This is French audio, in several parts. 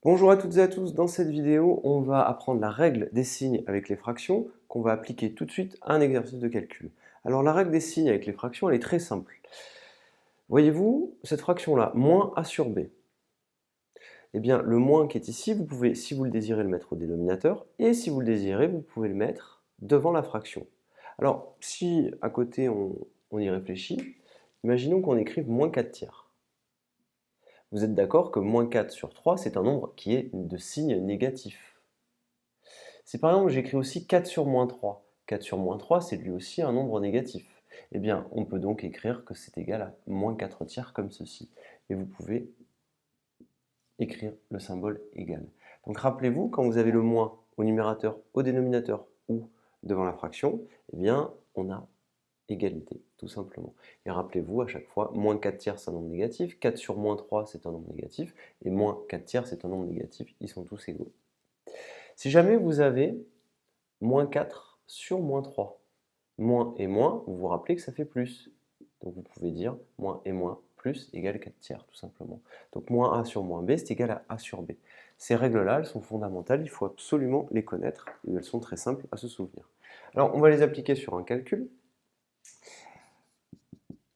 Bonjour à toutes et à tous, dans cette vidéo, on va apprendre la règle des signes avec les fractions qu'on va appliquer tout de suite à un exercice de calcul. Alors la règle des signes avec les fractions, elle est très simple. Voyez-vous, cette fraction-là, moins a sur b, eh bien le moins qui est ici, vous pouvez, si vous le désirez, le mettre au dénominateur, et si vous le désirez, vous pouvez le mettre devant la fraction. Alors si à côté on y réfléchit, imaginons qu'on écrive moins 4 tiers. Vous êtes d'accord que moins 4 sur 3, c'est un nombre qui est de signe négatif. Si par exemple j'écris aussi 4 sur moins 3, 4 sur moins 3 c'est lui aussi un nombre négatif. Eh bien on peut donc écrire que c'est égal à moins 4 tiers comme ceci. Et vous pouvez écrire le symbole égal. Donc rappelez-vous, quand vous avez le moins au numérateur, au dénominateur ou devant la fraction, eh bien on a égalité, tout simplement. Et rappelez-vous, à chaque fois, moins 4 tiers c'est un nombre négatif, 4 sur moins 3 c'est un nombre négatif, et moins 4 tiers c'est un nombre négatif, ils sont tous égaux. Si jamais vous avez moins 4 sur moins 3. Moins et moins, vous vous rappelez que ça fait plus. Donc vous pouvez dire moins et moins plus égale 4 tiers, tout simplement. Donc moins a sur moins b, c'est égal à a sur b. Ces règles-là, elles sont fondamentales, il faut absolument les connaître, et elles sont très simples à se souvenir. Alors on va les appliquer sur un calcul.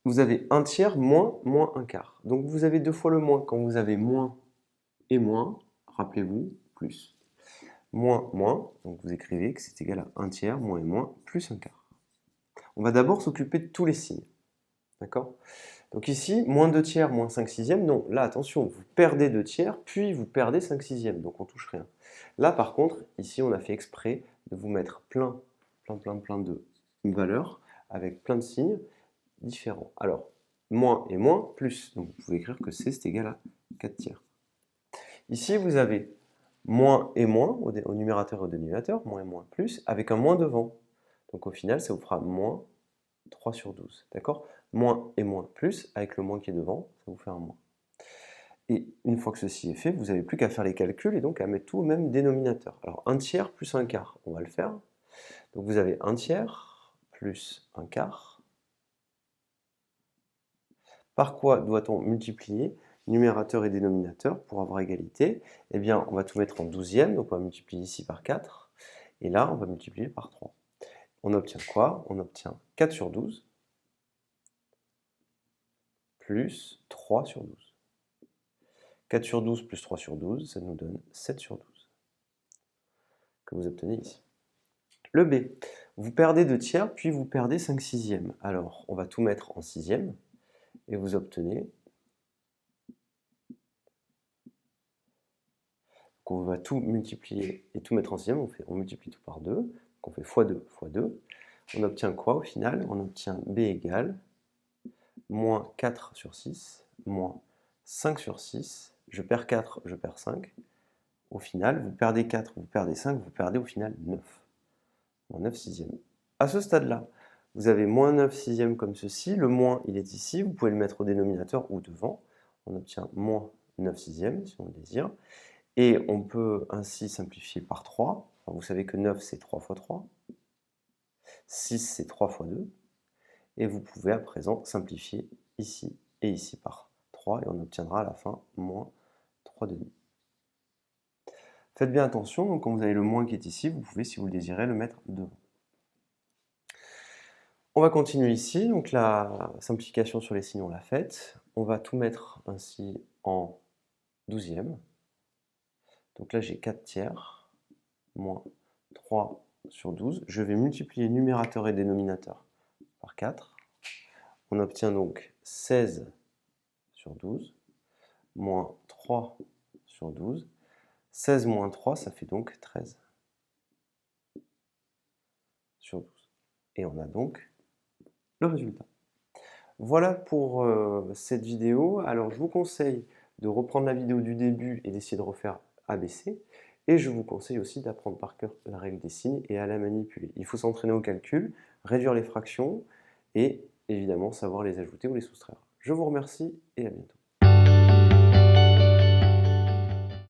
Vous avez 1 tiers moins moins 1 quart. Donc vous avez deux fois le moins. Quand vous avez moins et moins, rappelez-vous, plus. Moins, moins, donc vous écrivez que c'est égal à 1 tiers, moins et moins, plus 1 quart. On va d'abord s'occuper de tous les signes. D'accord? Donc ici, moins 2 tiers, moins 5 sixièmes, non. Là, attention, vous perdez 2 tiers, puis vous perdez 5 sixièmes, donc on touche rien. Là, par contre, ici, on a fait exprès de vous mettre plein de valeurs, avec plein de signes différents. Alors, moins et moins, plus. Donc vous pouvez écrire que c, c'est égal à 4 tiers. Ici, vous avez moins et moins au numérateur et au dénominateur, moins et moins, plus, avec un moins devant. Donc au final, ça vous fera moins 3 sur 12, d'accord? Moins et moins plus, avec le moins qui est devant, ça vous fait un moins. Et une fois que ceci est fait, vous n'avez plus qu'à faire les calculs et donc à mettre tout au même dénominateur. Alors 1 tiers plus 1 quart, on va le faire. Donc vous avez 1 tiers plus 1 quart. Par quoi doit-on multiplier numérateur et dénominateur pour avoir égalité? Eh bien, on va tout mettre en douzième, donc on va multiplier ici par 4. Et là, on va multiplier par 3. On obtient quoi? On obtient 4 sur 12 plus 3 sur 12. 4 sur 12 plus 3 sur 12, ça nous donne 7 sur 12, que vous obtenez ici. Le B, vous perdez 2 tiers, puis vous perdez 5 sixièmes. Alors, on va tout mettre en sixième, et vous obtenez... Donc on va tout multiplier et tout mettre en sixième, on multiplie tout par 2, donc on fait x2 fois 2. On obtient quoi au final? On obtient B égale moins 4 sur 6, moins 5 sur 6, je perds 4, je perds 5. Au final, vous perdez 4, vous perdez 5, vous perdez au final 9. Moins 9 sixièmes. À ce stade-là, vous avez moins 9 sixièmes comme ceci. Le moins, il est ici. Vous pouvez le mettre au dénominateur ou devant. On obtient moins 9 sixièmes, si on le désire. Et on peut ainsi simplifier par 3. Enfin, vous savez que 9, c'est 3 fois 3. 6, c'est 3 fois 2. Et vous pouvez à présent simplifier ici et ici par 3. Et on obtiendra à la fin moins 3 demi. Faites bien attention, donc quand vous avez le moins qui est ici, vous pouvez, si vous le désirez, le mettre devant. On va continuer ici, donc la simplification sur les signes, on l'a faite. On va tout mettre ainsi en douzième. Donc là, j'ai 4 tiers, moins 3 sur 12. Je vais multiplier numérateur et dénominateur par 4. On obtient donc 16 sur 12, moins 3 sur 12. 16 moins 3, ça fait donc 13 sur 12. Et on a donc le résultat. Voilà pour cette vidéo. Alors je vous conseille de reprendre la vidéo du début et d'essayer de refaire ABC. Et je vous conseille aussi d'apprendre par cœur la règle des signes et à la manipuler. Il faut s'entraîner au calcul, réduire les fractions et évidemment savoir les ajouter ou les soustraire. Je vous remercie et à bientôt.